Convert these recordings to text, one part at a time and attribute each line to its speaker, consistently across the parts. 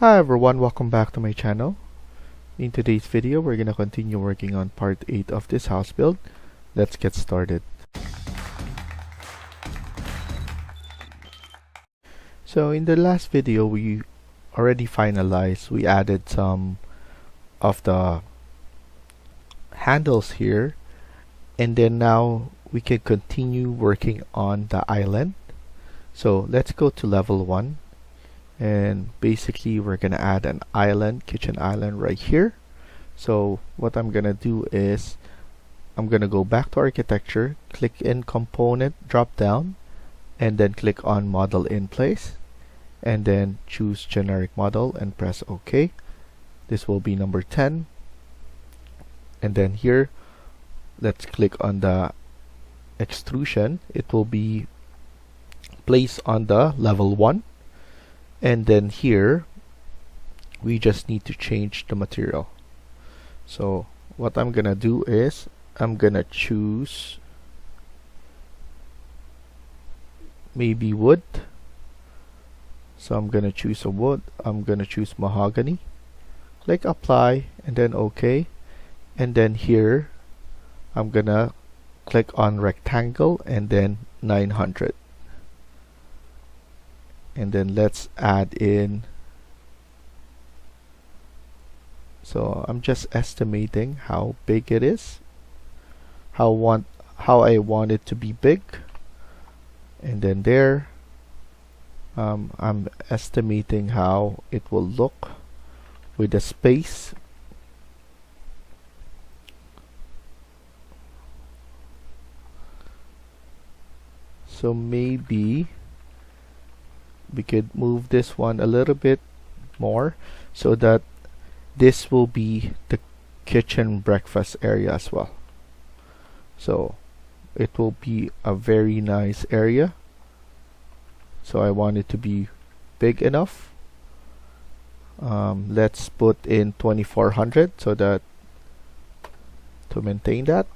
Speaker 1: Hi everyone, welcome back to my channel. In today's video, we're going to continue working on part 8 of this house build. Let's get started. So in the last video, we already finalized. We added some of the handles here, and then now we can continue working on the island. So let's go to level 1. And basically we're gonna add an island, kitchen island right here. So what I'm gonna do is I'm gonna go back to architecture, click in component drop down, and then click on model in place, and then choose generic model and press OK. This will be number 10. And then here let's click on the extrusion. It will be placed on the level 1. And then here we just need to change the material. So what I'm gonna do is I'm gonna choose maybe wood. So I'm gonna choose a wood. I'm gonna choose mahogany. Click apply and then OK. And then here I'm gonna click on rectangle and then 900. And then let's add in, so I'm just estimating how big it is, how I want it to be big, and then there I'm estimating how it will look with the space. So maybe we could move this one a little bit more so that this will be the kitchen breakfast area as well. So it will be a very nice area. So I want it to be big enough. Let's put in 2400 so that to maintain that.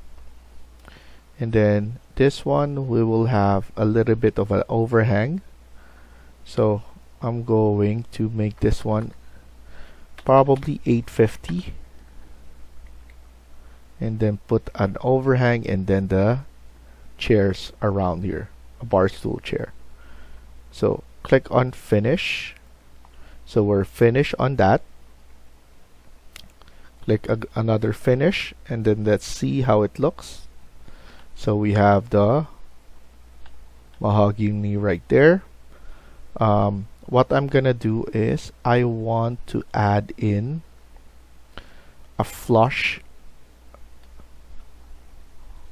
Speaker 1: And then this one we will have a little bit of an overhang. So I'm going to make this one probably 850 and then put an overhang and then the chairs around here, a bar stool chair. So click on finish. So we're finished on that. Click another finish and then let's see how it looks. So we have the mahogany right there. What I'm gonna do is I want to add in a flush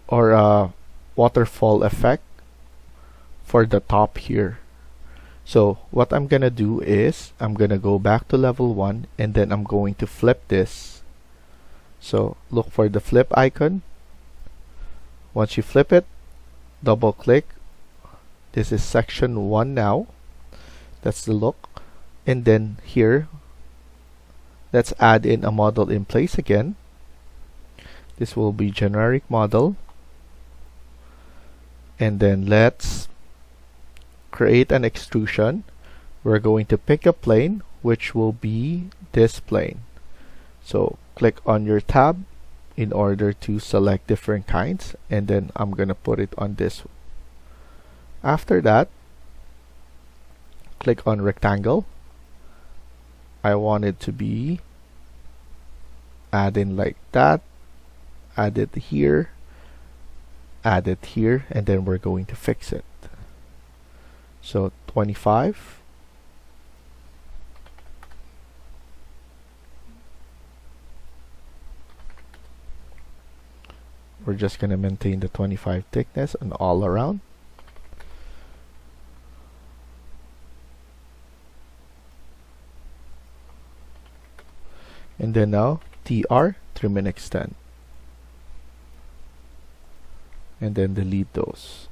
Speaker 1: or a waterfall effect for the top here. So what I'm gonna do is I'm gonna go back to level 1 and then I'm going to flip this. So look for the flip icon. Once you flip it, double click. This is section 1 now. That's the look. And then here let's add in a model in place again. This will be generic model. And then let's create an extrusion. We're going to pick a plane which will be this plane. So click on your tab in order to select different kinds, and then I'm gonna put it on this. After that, click on rectangle. I want it to be add in like that, add it here, add it here, and then we're going to fix it. So 25. We're just gonna maintain the 25 thickness and all around. And then now TR, trim and extend. And then delete those.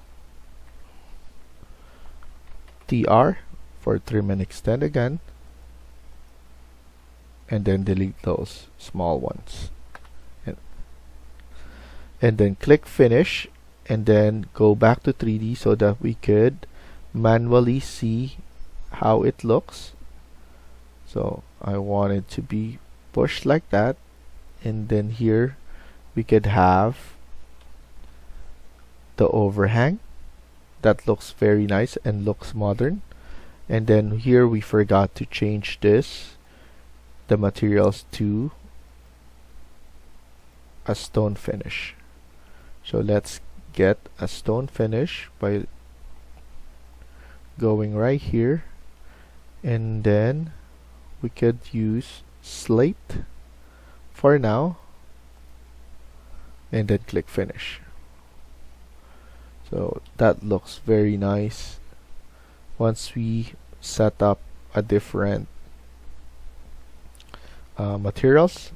Speaker 1: TR for trim and extend again. And then delete those small ones. And then click finish and then go back to 3D so that we could manually see how it looks. So I want it to be pushed like that, and then here we could have the overhang that looks very nice and looks modern. And then here we forgot to change the materials to a stone finish. So let's get a stone finish by going right here, and then we could use slate for now, and then click finish. So that looks very nice once we set up a different materials.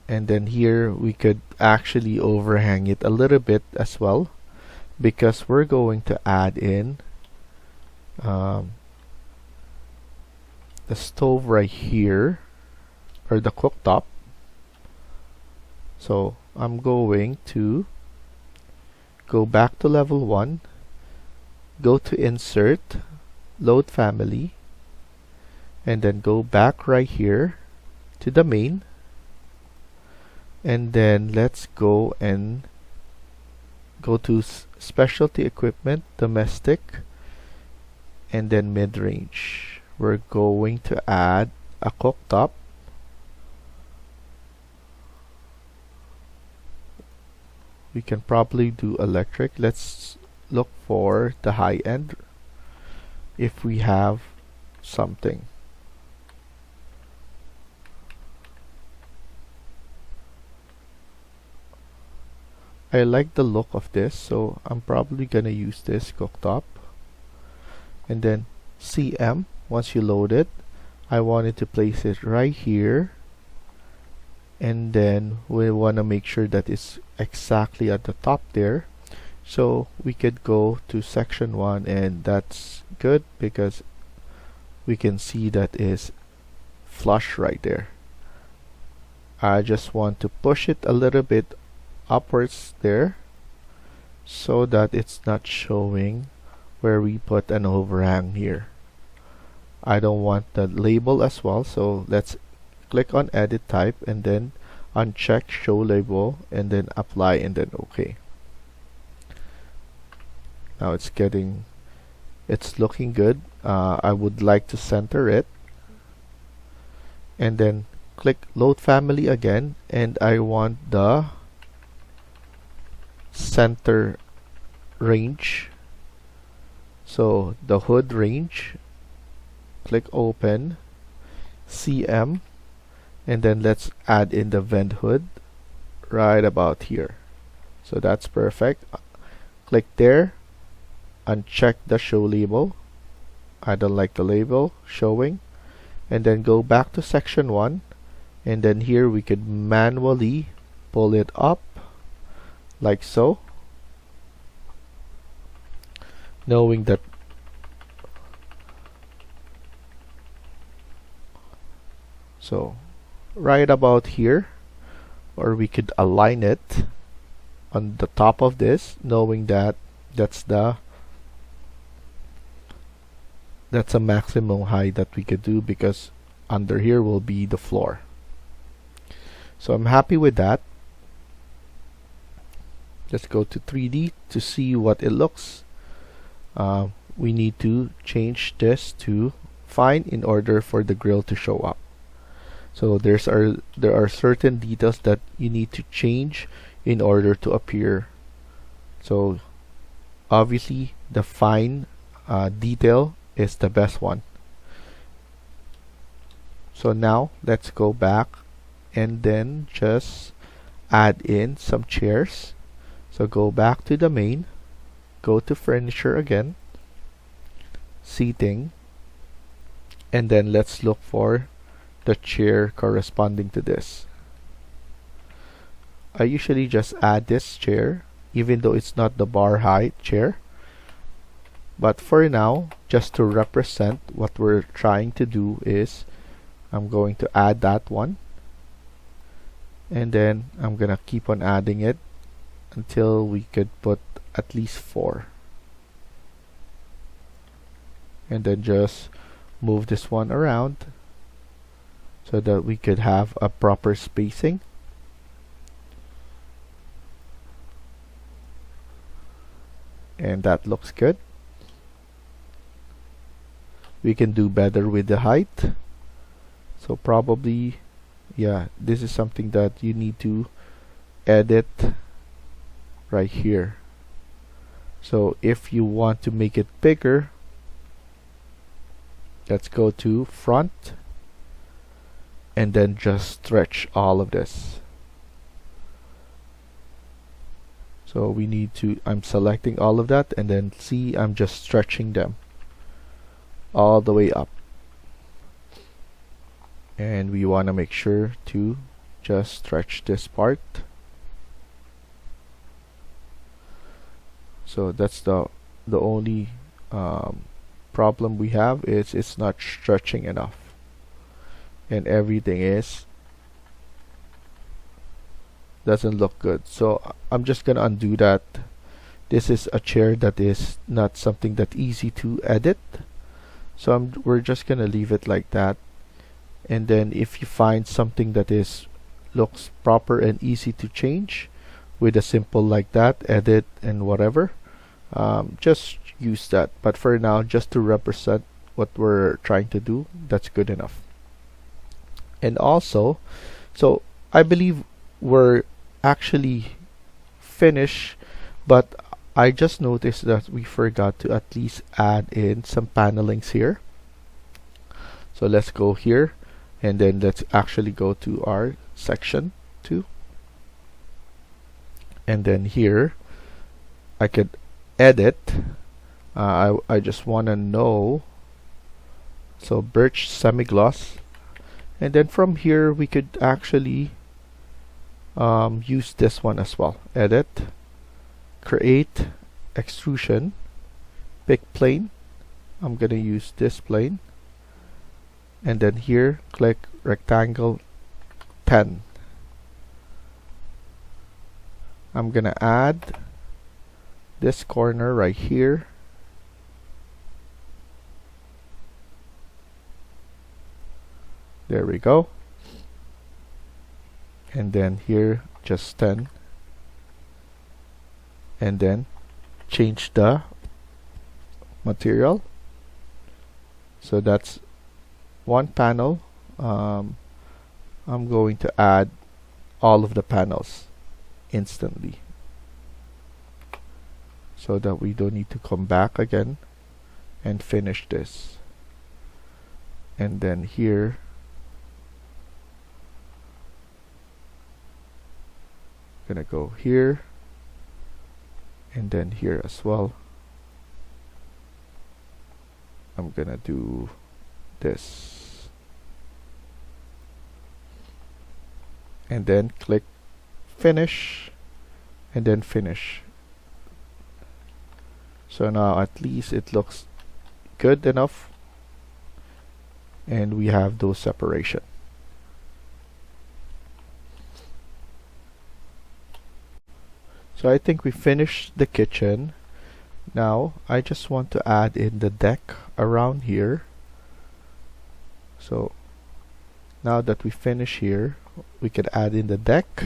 Speaker 1: And then here we could actually overhang it a little bit as well, because we're going to add in the stove right here, or the cooktop. So I'm going to go back to level 1, go to insert, load family, and then go back right here to the main, and then let's go and go to specialty equipment, domestic, and then mid-range. We're going to add a cooktop. We can probably do electric. Let's look for the high end if we have something. I like the look of this, so I'm probably gonna use this cooktop. And then CM, once you load it, I wanted to place it right here, and then we want to make sure that it's exactly at the top there. So we could go to section 1, and that's good because we can see that is flush right there. I just want to push it a little bit upwards there so that it's not showing where we put an overhang here. I don't want the label as well, so let's click on edit type and then uncheck show label and then apply and then OK. Now it's looking good. I would like to center it, and then click load family again, and I want the center range. So the hood range, click open, CM, and then let's add in the vent hood right about here. So that's perfect. Click there, uncheck the show label. I don't like the label showing. And then go back to section 1, and then here we could manually pull it up like so, knowing that so right about here, or we could align it on the top of this, knowing that that's a maximum height that we could do, because under here will be the floor. So I'm happy with that. Let's go to 3D to see what it looks. We need to change this to fine in order for the grill to show up. So there are certain details that you need to change in order to appear. So obviously the fine detail is the best one. So now let's go back and then just add in some chairs. So go back to the main, go to furniture again, seating, and then let's look for the chair corresponding to this. I usually just add this chair, even though it's not the bar height chair. But for now, just to represent what we're trying to do, is I'm going to add that one, and then I'm gonna keep on adding it until we could put at least 4, and then just move this one around so that we could have a proper spacing. And that looks good. We can do better with the height. So probably, yeah, this is something that you need to edit right here. So if you want to make it bigger, let's go to front and then just stretch all of this. So we need to, I'm selecting all of that, and then see, I'm just stretching them all the way up. And we want to make sure to just stretch this part. So that's the only problem we have, is it's not stretching enough, and everything doesn't look good. So I'm just gonna undo that. This is a chair that is not something that easy to edit, so we're just gonna leave it like that. And then if you find something that looks proper and easy to change with a simple like that, edit and whatever, just use that. But for now, just to represent what we're trying to do, that's good enough. And also, so I believe we're actually finished, but I just noticed that we forgot to at least add in some panelings here. So let's go here, and then let's actually go to our section 2, and then here I could edit. I just want to know, so birch semi-gloss, and then from here we could actually use this one as well. Edit, create extrusion, pick plane. I'm gonna use this plane, and then here click rectangle 10. I'm gonna add this corner right here, there we go, and then here just 10, and then change the material. So that's one panel. I'm going to add all of the panels instantly, so that we don't need to come back again and finish this. And then here gonna go here, and then here as well. I'm gonna do this, and then click finish, and then finish. So now at least it looks good enough, and we have those separation. So I think we finished the kitchen. Now I just want to add in the deck around here. So now that we finish here, we can add in the deck.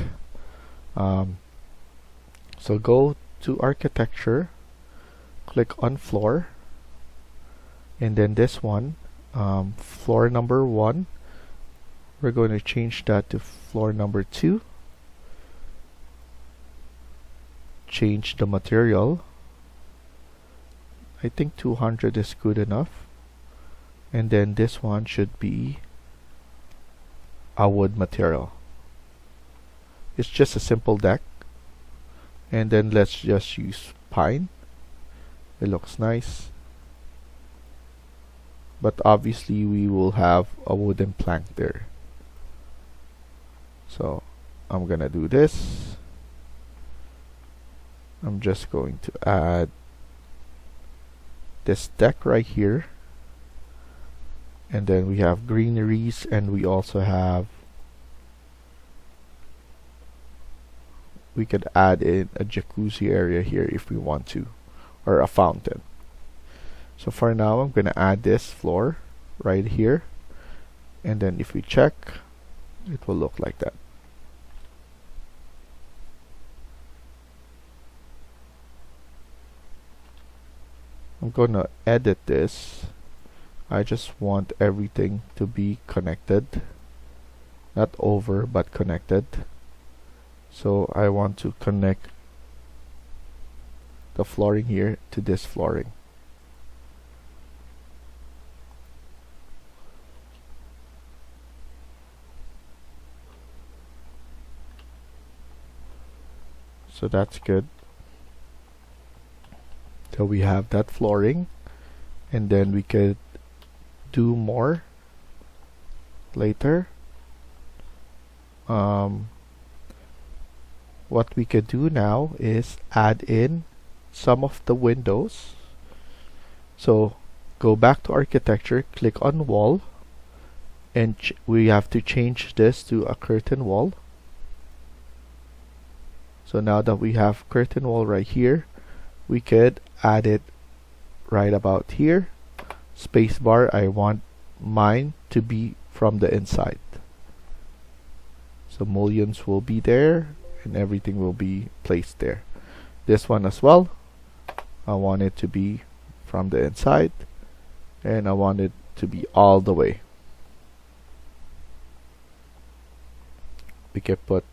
Speaker 1: So go to architecture, click on floor, and then this one, floor number 1, we're going to change that to floor number 2. Change the material. I think 200 is good enough, and then this one should be a wood material. It's just a simple deck, and then let's just use pine. It looks nice, but obviously we will have a wooden plank there. So I'm gonna do this. I'm just going to add this deck right here, and then we have greeneries, and we also have, we could add in a jacuzzi area here if we want to, or a fountain. So for now I'm gonna add this floor right here, and then if we check, it will look like that. I'm gonna edit this. I just want everything to be connected, not over but connected. So I want to connect the flooring here to this flooring. So that's good. So we have that flooring, and then we could do more later. What we could do now is add in some of the windows. So go back to architecture, click on wall, and we have to change this to a curtain wall. So now that we have curtain wall right here, we could add it right about here. Spacebar, I want mine to be from the inside. So mullions will be there and everything will be placed there. This one as well, I want it to be from the inside, and I want it to be all the way. We can put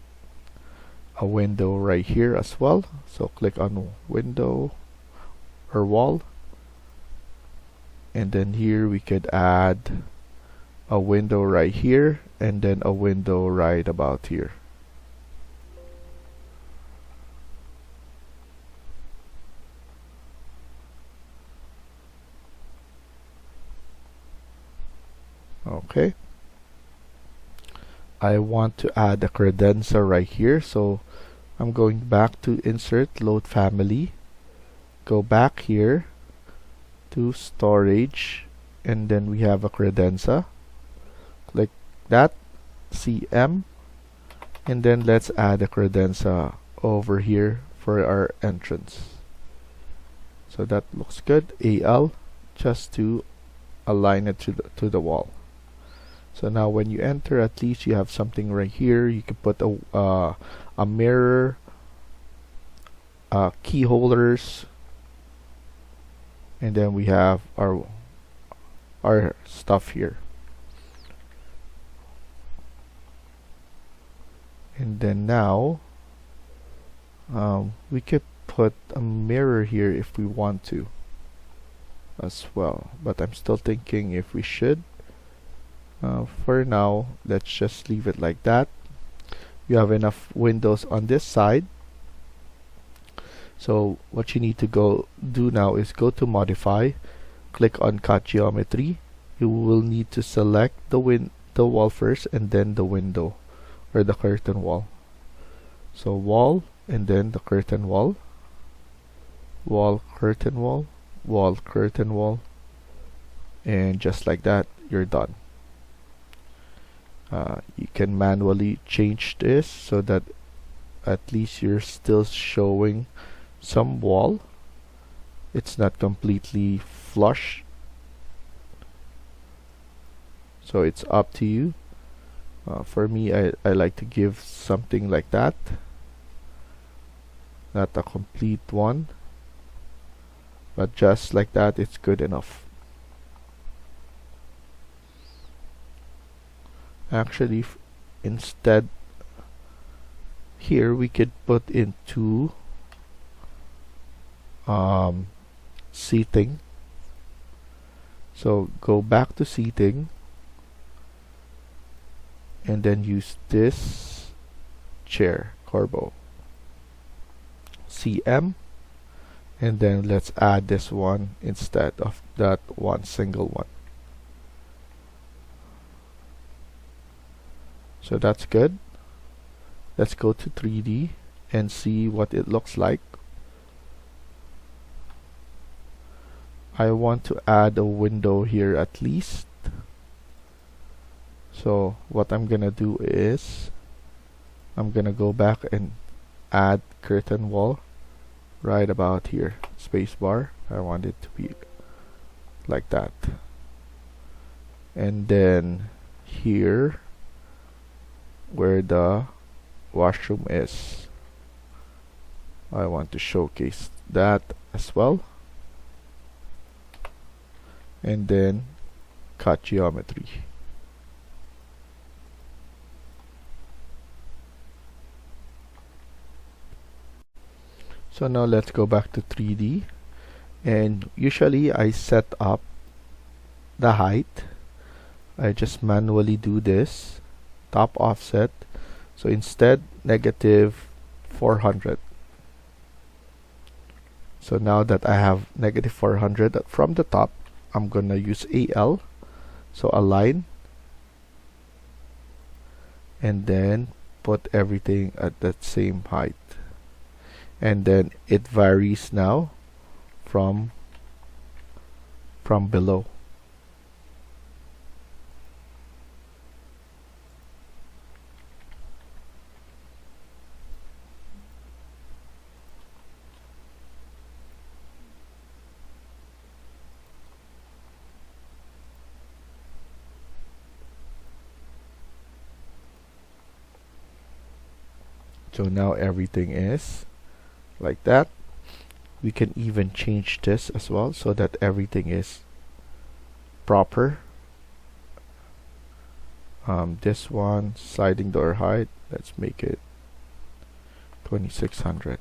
Speaker 1: a window right here as well. So click on window or wall, and then here we could add a window right here and then a window right about here. Okay, I want to add a credenza right here, so I'm going back to insert load family, go back here to storage, and then we have a credenza. Click that, CM, and then let's add a credenza over here for our entrance. So that looks good. AL, just to align it to the wall. So now when you enter, at least you have something right here. You can put a mirror, key holders, and then we have our stuff here. And then now we could put a mirror here if we want to as well, but I'm still thinking if we should. For now, let's just leave it like that. You have enough windows on this side. So what you need to go do now is go to modify, click on cut geometry. You will need to select the wall first and then the window or the curtain wall. So wall and then the curtain wall, wall, curtain wall, wall, curtain wall, and just like that, you're done. You can manually change this so that at least you're still showing some wall. It's not completely flush. So it's up to you. For me, I like to give something like that. Not a complete one, but just like that, it's good enough. Actually, instead here we could put in two seating. So go back to seating and then use this chair, Corbo, CM, and then let's add this one instead of that one single one. So that's good. Let's go to 3D and see what it looks like. I want to add a window here at least. So what I'm gonna do is I'm gonna go back and add curtain wall right about here. Spacebar. I want it to be like that. And then here where the washroom is. I want to showcase that as well. And then cut geometry. So now let's go back to 3D, and usually I set up the height. I just manually do this, top offset. So instead, negative 400. So now that I have negative 400 from the top, I'm gonna use AL. So align, and then put everything at that same height. And then it varies now from below. So now everything is like that. We can even change this as well so that everything is proper. This one, sliding door height, let's make it 2600.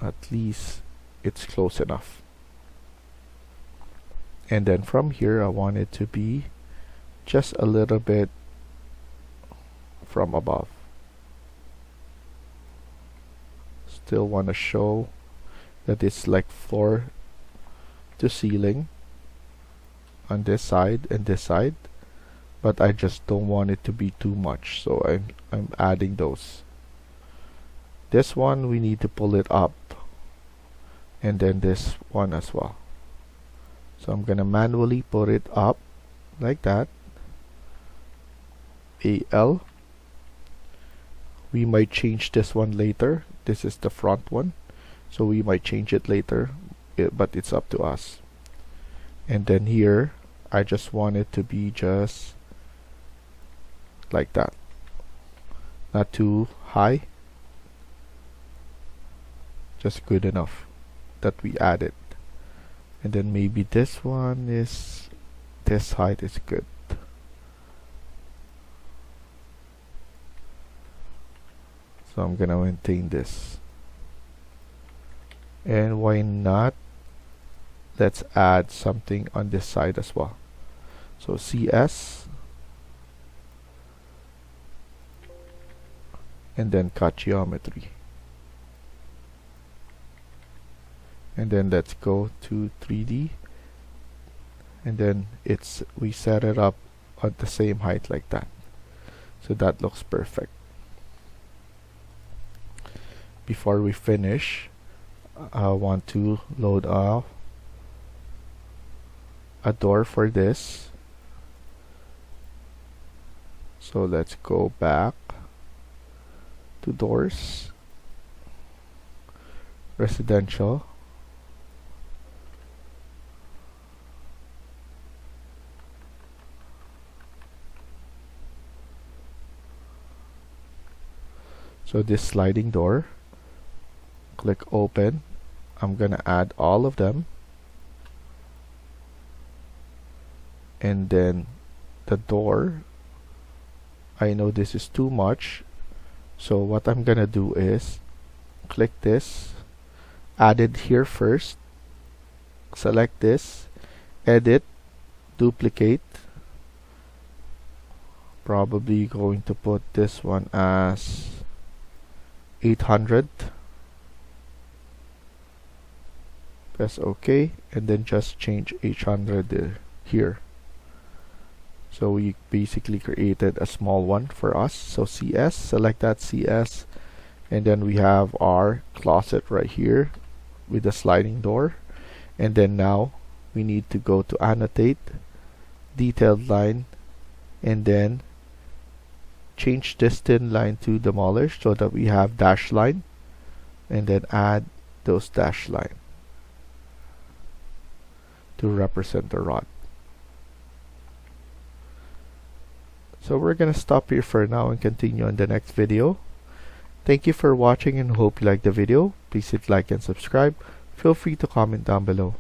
Speaker 1: At least it's close enough. And then from here I want it to be just a little bit from above. Still want to show that it's like floor to ceiling on this side and this side, but I just don't want it to be too much, so I'm adding those. This one we need to pull it up, and then this one as well. So I'm gonna manually put it up like that. AL. We might change this one later. This is the front one, so we might change it later, but it's up to us. And then here I just want it to be just like that, not too high, just good enough that we added. And then maybe this one is, this height is good. So I'm gonna maintain this. And why not, let's add something on this side as well. So CS, and then cut geometry. And then let's go to 3D, and then we set it up at the same height like that. So that looks perfect. Before we finish, I want to load off a door for this. So let's go back to doors, residential. So this sliding door, click open. I'm gonna add all of them, and then the door, I know this is too much, so what I'm gonna do is click this, add it here first, select this, edit, duplicate, probably going to put this one as 800. Press OK, and then just change 800 here. So we basically created a small one for us. So CS, select that CS, and then we have our closet right here with the sliding door. And then now we need to go to annotate, detailed line, and then change this thin line to demolish so that we have dash line, and then add those dash line to represent the rod. So we're gonna stop here for now and continue on the next video. Thank you for watching and hope you liked the video. Please hit like and subscribe. Feel free to comment down below.